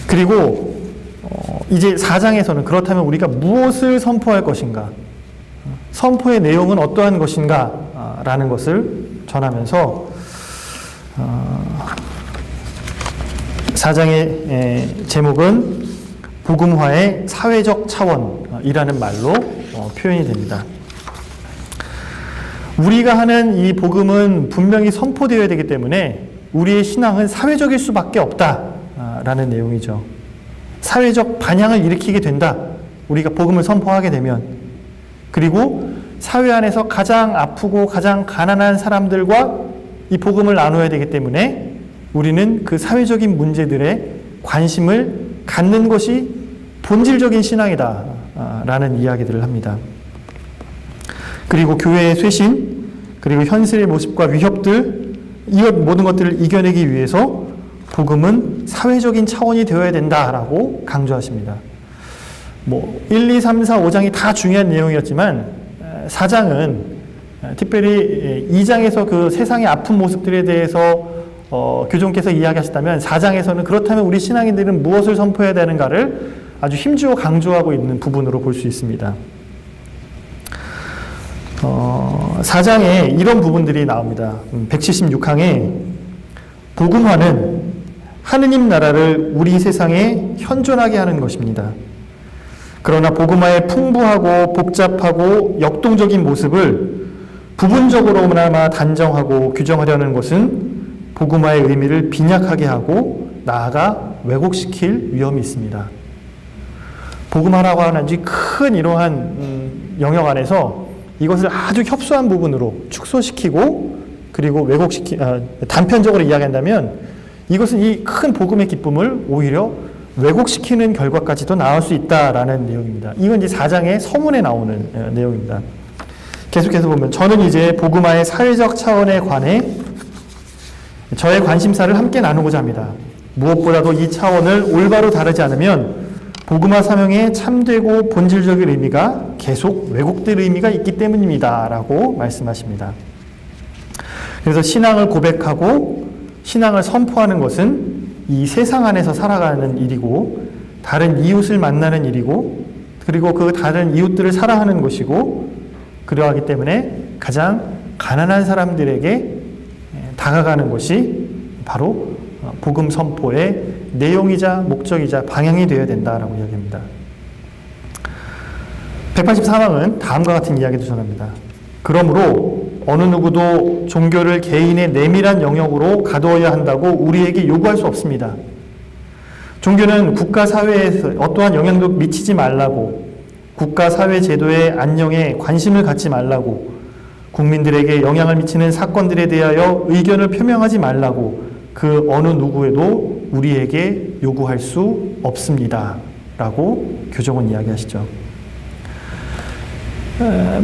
그리고 이제 4장에서는 그렇다면 우리가 무엇을 선포할 것인가, 선포의 내용은 어떠한 것인가 라는 것을 전하면서 4장의 제목은 복음화의 사회적 차원이라는 말로 표현이 됩니다. 우리가 하는 이 복음은 분명히 선포되어야 되기 때문에 우리의 신앙은 사회적일 수밖에 없다라는 내용이죠. 사회적 반향을 일으키게 된다. 우리가 복음을 선포하게 되면. 그리고 사회 안에서 가장 아프고 가장 가난한 사람들과 이 복음을 나눠야 되기 때문에 우리는 그 사회적인 문제들에 관심을 갖는 것이 본질적인 신앙이다 라는 이야기들을 합니다. 그리고 교회의 쇄신, 그리고 현실의 모습과 위협들, 이 모든 것들을 이겨내기 위해서 복음은 사회적인 차원이 되어야 된다라고 강조하십니다. 1, 2, 3, 4, 5장이 다 중요한 내용이었지만 4장은 특별히 2장에서 그 세상의 아픈 모습들에 대해서 교종께서 이야기하셨다면 4장에서는 그렇다면 우리 신앙인들은 무엇을 선포해야 되는가를 아주 힘주어 강조하고 있는 부분으로 볼 수 있습니다. 4장에 이런 부분들이 나옵니다. 176항에 복음화는 하느님 나라를 우리 세상에 현존하게 하는 것입니다. 그러나 복음화의 풍부하고 복잡하고 역동적인 모습을 부분적으로나마 단정하고 규정하려는 것은 복음화의 의미를 빈약하게 하고 나아가 왜곡시킬 위험이 있습니다. 복음화라고 하는 아주 큰 이러한 영역 안에서 이것을 아주 협소한 부분으로 축소시키고 그리고 단편적으로 이야기한다면 이것은 이 큰 복음의 기쁨을 오히려 왜곡시키는 결과까지도 나올 수 있다라는 내용입니다. 이건 이제 4장의 서문에 나오는 내용입니다. 계속해서 보면 저는 이제 복음화의 사회적 차원에 관해 저의 관심사를 함께 나누고자 합니다. 무엇보다도 이 차원을 올바로 다루지 않으면 복음화 사명의 참되고 본질적인 의미가 계속 왜곡될 의미가 있기 때문입니다. 라고 말씀하십니다. 그래서 신앙을 고백하고 신앙을 선포하는 것은 이 세상 안에서 살아가는 일이고 다른 이웃을 만나는 일이고 그리고 그 다른 이웃들을 사랑하는 것이고 그러하기 때문에 가장 가난한 사람들에게 다가가는 것이 바로 복음 선포의 내용이자 목적이자 방향이 되어야 된다라고 이야기합니다. 184항은 다음과 같은 이야기도 전합니다. 그러므로 어느 누구도 종교를 개인의 내밀한 영역으로 가두어야 한다고 우리에게 요구할 수 없습니다. 종교는 국가 사회에서 어떠한 영향도 미치지 말라고, 국가 사회 제도의 안녕에 관심을 갖지 말라고, 국민들에게 영향을 미치는 사건들에 대하여 의견을 표명하지 말라고 그 어느 누구에도 우리에게 요구할 수 없습니다. 라고 교종은 이야기하시죠.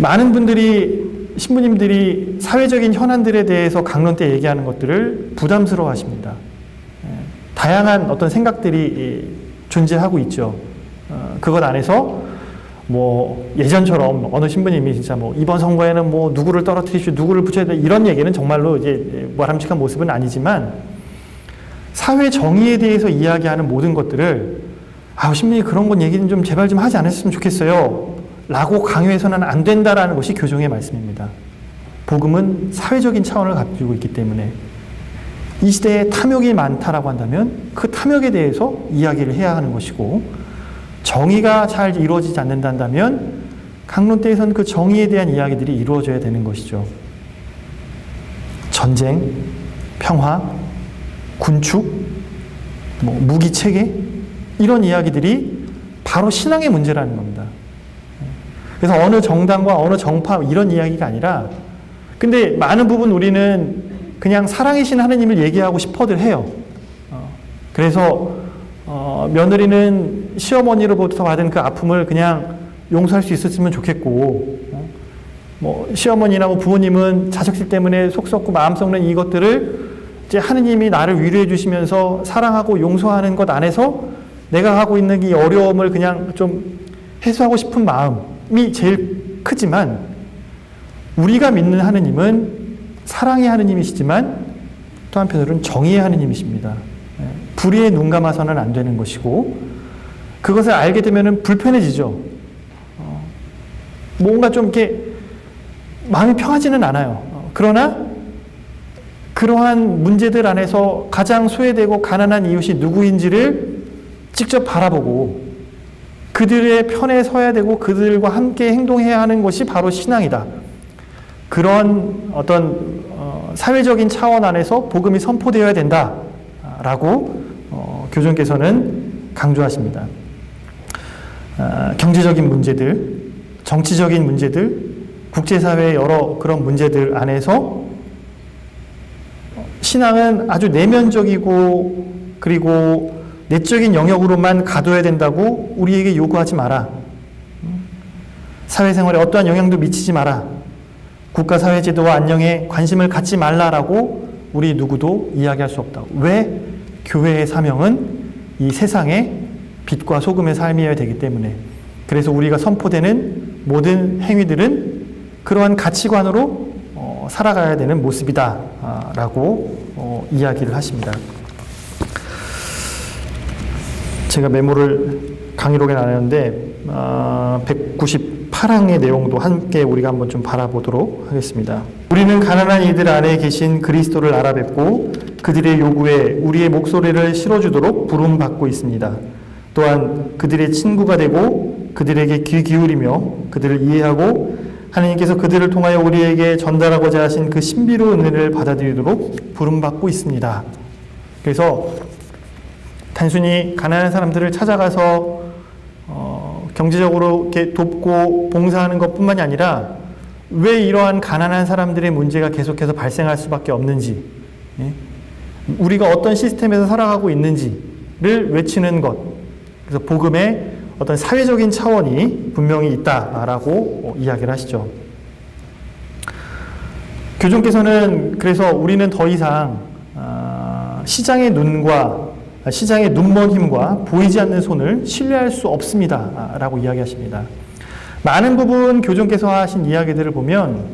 많은 분들이 신부님들이 사회적인 현안들에 대해서 강론 때 얘기하는 것들을 부담스러워 하십니다. 다양한 어떤 생각들이 존재하고 있죠. 그것 안에서 예전처럼 어느 신부님이 진짜 이번 선거에는 누구를 떨어뜨리시고 누구를 붙여야 돼 이런 얘기는 정말로 이제 바람직한 모습은 아니지만 사회 정의에 대해서 이야기하는 모든 것들을 신부님 그런 건 얘기는 좀 제발 좀 하지 않았으면 좋겠어요. 라고 강요해서는 안 된다라는 것이 교종의 말씀입니다. 복음은 사회적인 차원을 가지고 있기 때문에 이 시대에 탐욕이 많다라고 한다면 그 탐욕에 대해서 이야기를 해야 하는 것이고 정의가 잘 이루어지지 않는다면 강론대에서는 그 정의에 대한 이야기들이 이루어져야 되는 것이죠. 전쟁, 평화, 군축, 무기체계 이런 이야기들이 바로 신앙의 문제라는 겁니다. 그래서 어느 정당과 어느 정파 이런 이야기가 아니라 근데 많은 부분 우리는 그냥 사랑이신 하느님을 얘기하고 싶어들 해요. 그래서 며느리는 시어머니로부터 받은 그 아픔을 그냥 용서할 수 있었으면 좋겠고 시어머니나 부모님은 자식들 때문에 속 썩고 마음 썩는 이것들을 이제 하느님이 나를 위로해 주시면서 사랑하고 용서하는 것 안에서 내가 하고 있는 이 어려움을 그냥 좀 해소하고 싶은 마음이 제일 크지만 우리가 믿는 하느님은 사랑의 하느님이시지만 또 한편으로는 정의의 하느님이십니다. 불의에 눈 감아서는 안 되는 것이고, 그것을 알게 되면 불편해지죠. 뭔가 좀 이렇게 마음이 평하지는 않아요. 그러나 그러한 문제들 안에서 가장 소외되고 가난한 이웃이 누구인지를 직접 바라보고 그들의 편에 서야 되고 그들과 함께 행동해야 하는 것이 바로 신앙이다. 그런 어떤 사회적인 차원 안에서 복음이 선포되어야 된다라고 교종께서는 강조하십니다. 경제적인 문제들, 정치적인 문제들, 국제사회의 여러 그런 문제들 안에서 신앙은 아주 내면적이고 그리고 내적인 영역으로만 가둬야 된다고 우리에게 요구하지 마라. 사회생활에 어떠한 영향도 미치지 마라. 국가사회제도와 안녕에 관심을 갖지 말라라고 우리 누구도 이야기할 수 없다. 왜? 교회의 사명은 이 세상에 빛과 소금의 삶이어야 되기 때문에. 그래서 우리가 선포되는 모든 행위들은 그러한 가치관으로 살아가야 되는 모습이다 라고 이야기를 하십니다. 제가 메모를 강의록에 나눴는데 198항의 내용도 함께 우리가 한번 좀 바라보도록 하겠습니다. 우리는 가난한 이들 안에 계신 그리스도를 알아뵙고 그들의 요구에 우리의 목소리를 실어주도록 부름받고 있습니다. 또한 그들의 친구가 되고 그들에게 귀 기울이며 그들을 이해하고 하나님께서 그들을 통하여 우리에게 전달하고자 하신 그 신비로운 은혜를 받아들이도록 부름받고 있습니다. 그래서 단순히 가난한 사람들을 찾아가서 경제적으로 이렇게 돕고 봉사하는 것뿐만이 아니라 왜 이러한 가난한 사람들의 문제가 계속해서 발생할 수밖에 없는지, 우리가 어떤 시스템에서 살아가고 있는지를 외치는 것, 그래서 복음의 어떤 사회적인 차원이 분명히 있다라고 이야기를 하시죠. 교종께서는 그래서 우리는 더 이상 시장의 눈먼 힘과 보이지 않는 손을 신뢰할 수 없습니다 라고 이야기하십니다. 많은 부분 교종께서 하신 이야기들을 보면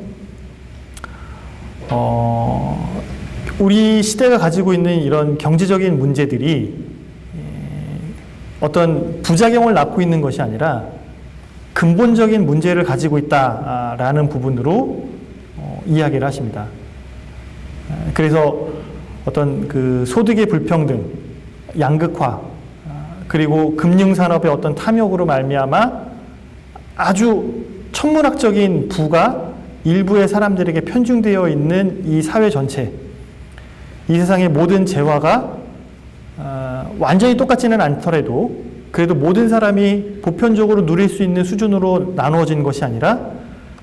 우리 시대가 가지고 있는 이런 경제적인 문제들이 어떤 부작용을 낳고 있는 것이 아니라 근본적인 문제를 가지고 있다라는 부분으로 이야기를 하십니다. 그래서 어떤 그 소득의 불평등, 양극화, 그리고 금융산업의 어떤 탐욕으로 말미암아 아주 천문학적인 부가 일부의 사람들에게 편중되어 있는 이 사회 전체, 이 세상의 모든 재화가 완전히 똑같지는 않더라도 그래도 모든 사람이 보편적으로 누릴 수 있는 수준으로 나누어진 것이 아니라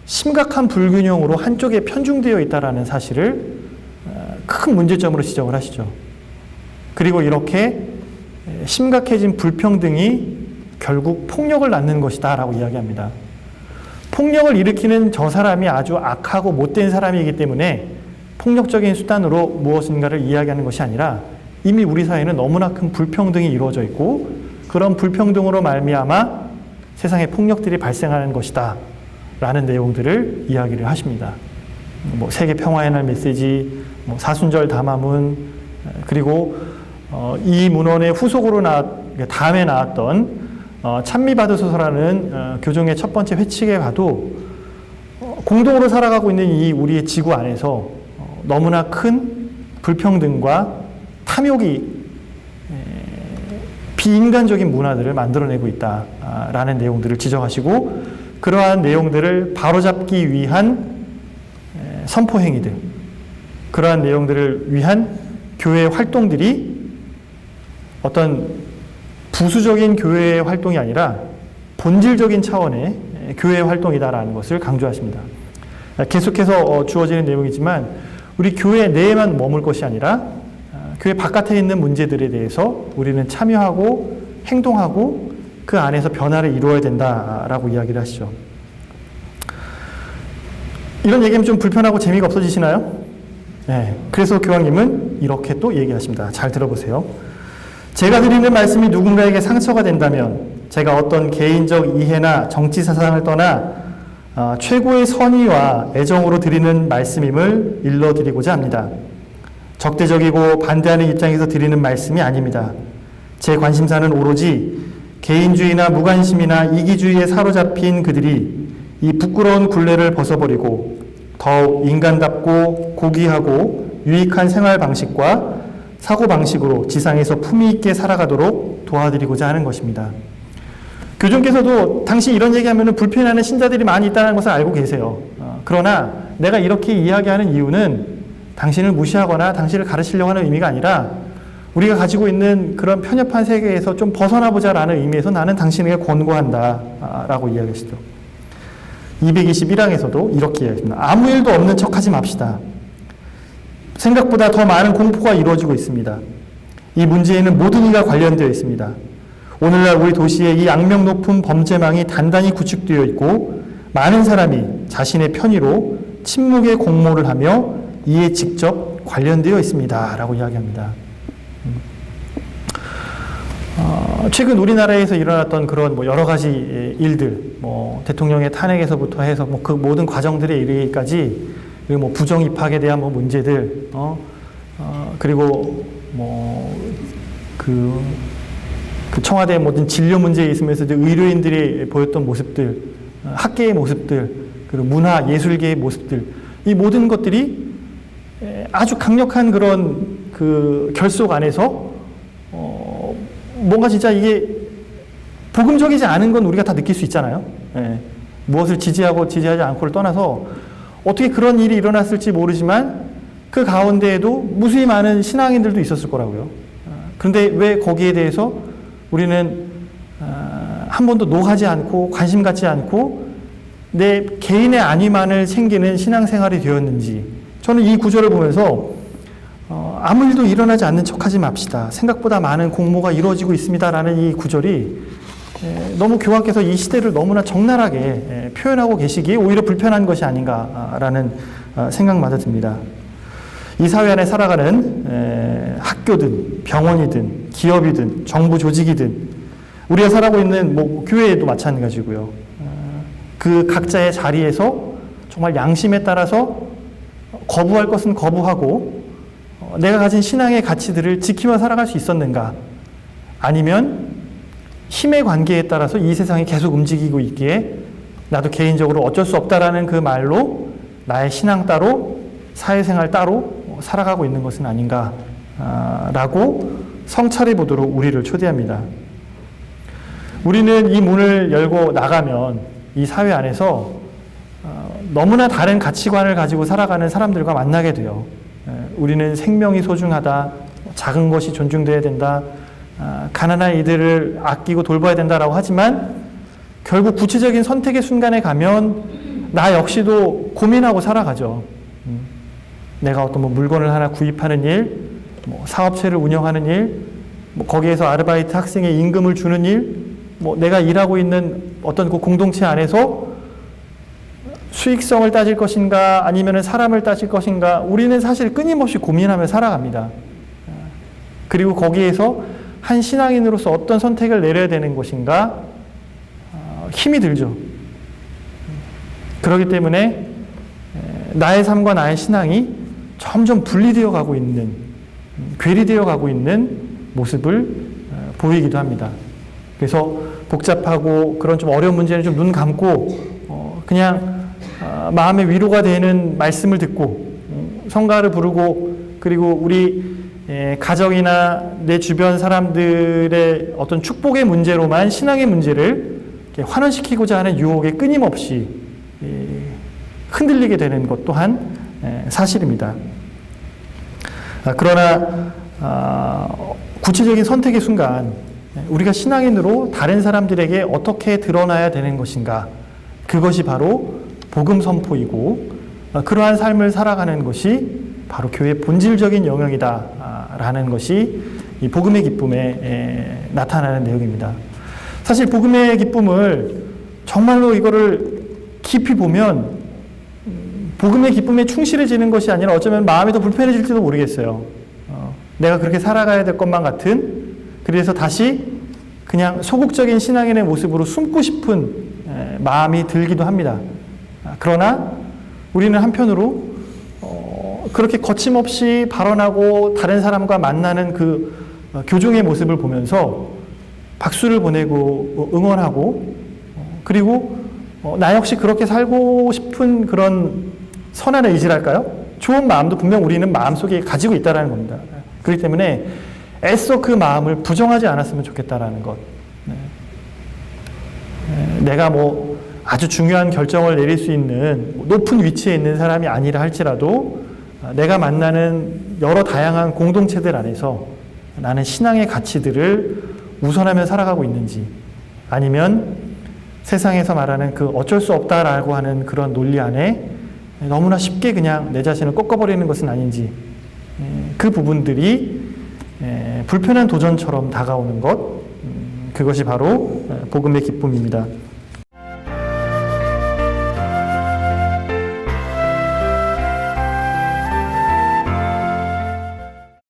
심각한 불균형으로 한쪽에 편중되어 있다는 사실을 큰 문제점으로 지적을 하시죠. 그리고 이렇게 심각해진 불평등이 결국 폭력을 낳는 것이다 라고 이야기합니다. 폭력을 일으키는 저 사람이 아주 악하고 못된 사람이기 때문에 폭력적인 수단으로 무엇인가를 이야기하는 것이 아니라 이미 우리 사회는 너무나 큰 불평등이 이루어져 있고 그런 불평등으로 말미암아 세상에 폭력들이 발생하는 것이다 라는 내용들을 이야기를 하십니다. 세계 평화의 날 메시지, 사순절 담화문, 그리고 이 문헌의 후속으로 다음에 나왔던 찬미받으소서라는 교종의 첫 번째 회칙에 봐도 공동으로 살아가고 있는 이 우리의 지구 안에서 너무나 큰 불평등과 탐욕이 비인간적인 문화들을 만들어내고 있다라는 내용들을 지적하시고 그러한 내용들을 바로잡기 위한 선포행위들, 그러한 내용들을 위한 교회의 활동들이 어떤 부수적인 교회의 활동이 아니라 본질적인 차원의 교회의 활동이다라는 것을 강조하십니다. 계속해서 주어지는 내용이지만 우리 교회 내에만 머물 것이 아니라 교회 바깥에 있는 문제들에 대해서 우리는 참여하고 행동하고 그 안에서 변화를 이루어야 된다라고 이야기를 하시죠. 이런 얘기하면 좀 불편하고 재미가 없어지시나요? 네. 그래서 교황님은 이렇게 또 얘기하십니다. 잘 들어보세요. 제가 드리는 말씀이 누군가에게 상처가 된다면 제가 어떤 개인적 이해나 정치 사상을 떠나 최고의 선의와 애정으로 드리는 말씀임을 일러드리고자 합니다. 적대적이고 반대하는 입장에서 드리는 말씀이 아닙니다. 제 관심사는 오로지 개인주의나 무관심이나 이기주의에 사로잡힌 그들이 이 부끄러운 굴레를 벗어버리고 더욱 인간답고 고귀하고 유익한 생활 방식과 사고 방식으로 지상에서 품위 있게 살아가도록 도와드리고자 하는 것입니다. 교주님께서도 당시 이런 얘기하면 불편해하는 신자들이 많이 있다는 것을 알고 계세요. 그러나 내가 이렇게 이야기하는 이유는 당신을 무시하거나 당신을 가르치려고 하는 의미가 아니라 우리가 가지고 있는 그런 편협한 세계에서 좀 벗어나 보자라는 의미에서 나는 당신에게 권고한다 라고 이야기하시죠. 221항에서도 이렇게 이야기합니다. 아무 일도 없는 척하지 맙시다. 생각보다 더 많은 공포가 이루어지고 있습니다. 이 문제에는 모든 이가 관련되어 있습니다. 오늘날 우리 도시에 이 악명 높은 범죄망이 단단히 구축되어 있고 많은 사람이 자신의 편의로 침묵의 공모를 하며 이에 직접 관련되어 있습니다. 라고 이야기합니다. 최근 우리나라에서 일어났던 그런 여러 가지 일들, 대통령의 탄핵에서부터 해서 그 모든 과정들에 이르기까지, 그리고 부정 입학에 대한 문제들, 그리고 그 청와대 모든 진료 문제에 있으면서 의료인들이 보였던 모습들, 학계의 모습들, 그리고 문화 예술계의 모습들, 이 모든 것들이 아주 강력한 그런 그 결속 안에서 뭔가 진짜 이게 복음적이지 않은 건 우리가 다 느낄 수 있잖아요. 무엇을 지지하고 지지하지 않고를 떠나서 어떻게 그런 일이 일어났을지 모르지만 그 가운데에도 무수히 많은 신앙인들도 있었을 거라고요. 그런데 왜 거기에 대해서 우리는 한 번도 노하지 않고 관심 갖지 않고 내 개인의 안위만을 챙기는 신앙생활이 되었는지, 저는 이 구절을 보면서 아무 일도 일어나지 않는 척하지 맙시다. 생각보다 많은 공모가 이루어지고 있습니다라는 이 구절이 너무 교황께서 이 시대를 너무나 적나라하게 표현하고 계시기에 오히려 불편한 것이 아닌가라는 생각마저 듭니다. 이 사회 안에 살아가는 학교든 병원이든 기업이든 정부 조직이든 우리가 살아가고 있는 교회에도 마찬가지고요. 그 각자의 자리에서 정말 양심에 따라서 거부할 것은 거부하고 내가 가진 신앙의 가치들을 지키며 살아갈 수 있었는가? 아니면 힘의 관계에 따라서 이 세상이 계속 움직이고 있기에 나도 개인적으로 어쩔 수 없다라는 그 말로 나의 신앙 따로 사회생활 따로 살아가고 있는 것은 아닌가 라고 성찰해 보도록 우리를 초대합니다. 우리는 이 문을 열고 나가면 이 사회 안에서 너무나 다른 가치관을 가지고 살아가는 사람들과 만나게 돼요. 우리는 생명이 소중하다, 작은 것이 존중돼야 된다, 가난한 이들을 아끼고 돌봐야 된다라고 하지만 결국 구체적인 선택의 순간에 가면 나 역시도 고민하고 살아가죠. 내가 어떤 물건을 하나 구입하는 일, 사업체를 운영하는 일, 거기에서 아르바이트 학생의 임금을 주는 일, 내가 일하고 있는 어떤 그 공동체 안에서 수익성을 따질 것인가 아니면 사람을 따질 것인가, 우리는 사실 끊임없이 고민하며 살아갑니다. 그리고 거기에서 한 신앙인으로서 어떤 선택을 내려야 되는 것인가 힘이 들죠. 그렇기 때문에 나의 삶과 나의 신앙이 점점 분리되어 가고 있는, 괴리되어 가고 있는 모습을 보이기도 합니다. 그래서 복잡하고 그런 좀 어려운 문제는 좀 눈 감고 그냥 마음의 위로가 되는 말씀을 듣고 성가를 부르고, 그리고 우리 가정이나 내 주변 사람들의 어떤 축복의 문제로만 신앙의 문제를 환원시키고자 하는 유혹에 끊임없이 흔들리게 되는 것 또한 사실입니다. 그러나 구체적인 선택의 순간 우리가 신앙인으로 다른 사람들에게 어떻게 드러나야 되는 것인가, 그것이 바로 복음 선포이고 그러한 삶을 살아가는 것이 바로 교회의 본질적인 영역이다라는 것이 이 복음의 기쁨에 나타나는 내용입니다. 사실 복음의 기쁨을 정말로 이거를 깊이 보면 복음의 기쁨에 충실해지는 것이 아니라 어쩌면 마음이 더 불편해질지도 모르겠어요. 내가 그렇게 살아가야 될 것만 같은, 그래서 다시 그냥 소극적인 신앙인의 모습으로 숨고 싶은 마음이 들기도 합니다. 그러나 우리는 한편으로 그렇게 거침없이 발언하고 다른 사람과 만나는 그 교종의 모습을 보면서 박수를 보내고 응원하고 그리고 나 역시 그렇게 살고 싶은 그런 선한 의지랄까요? 좋은 마음도 분명 우리는 마음속에 가지고 있다는 겁니다. 그렇기 때문에 애써 그 마음을 부정하지 않았으면 좋겠다라는 것. 내가 뭐 아주 중요한 결정을 내릴 수 있는 높은 위치에 있는 사람이 아니라 할지라도 내가 만나는 여러 다양한 공동체들 안에서 나는 신앙의 가치들을 우선하며 살아가고 있는지 아니면 세상에서 말하는 그 어쩔 수 없다라고 하는 그런 논리 안에 너무나 쉽게 그냥 내 자신을 꺾어버리는 것은 아닌지 그 부분들이 불편한 도전처럼 다가오는 것 그것이 바로 복음의 기쁨입니다.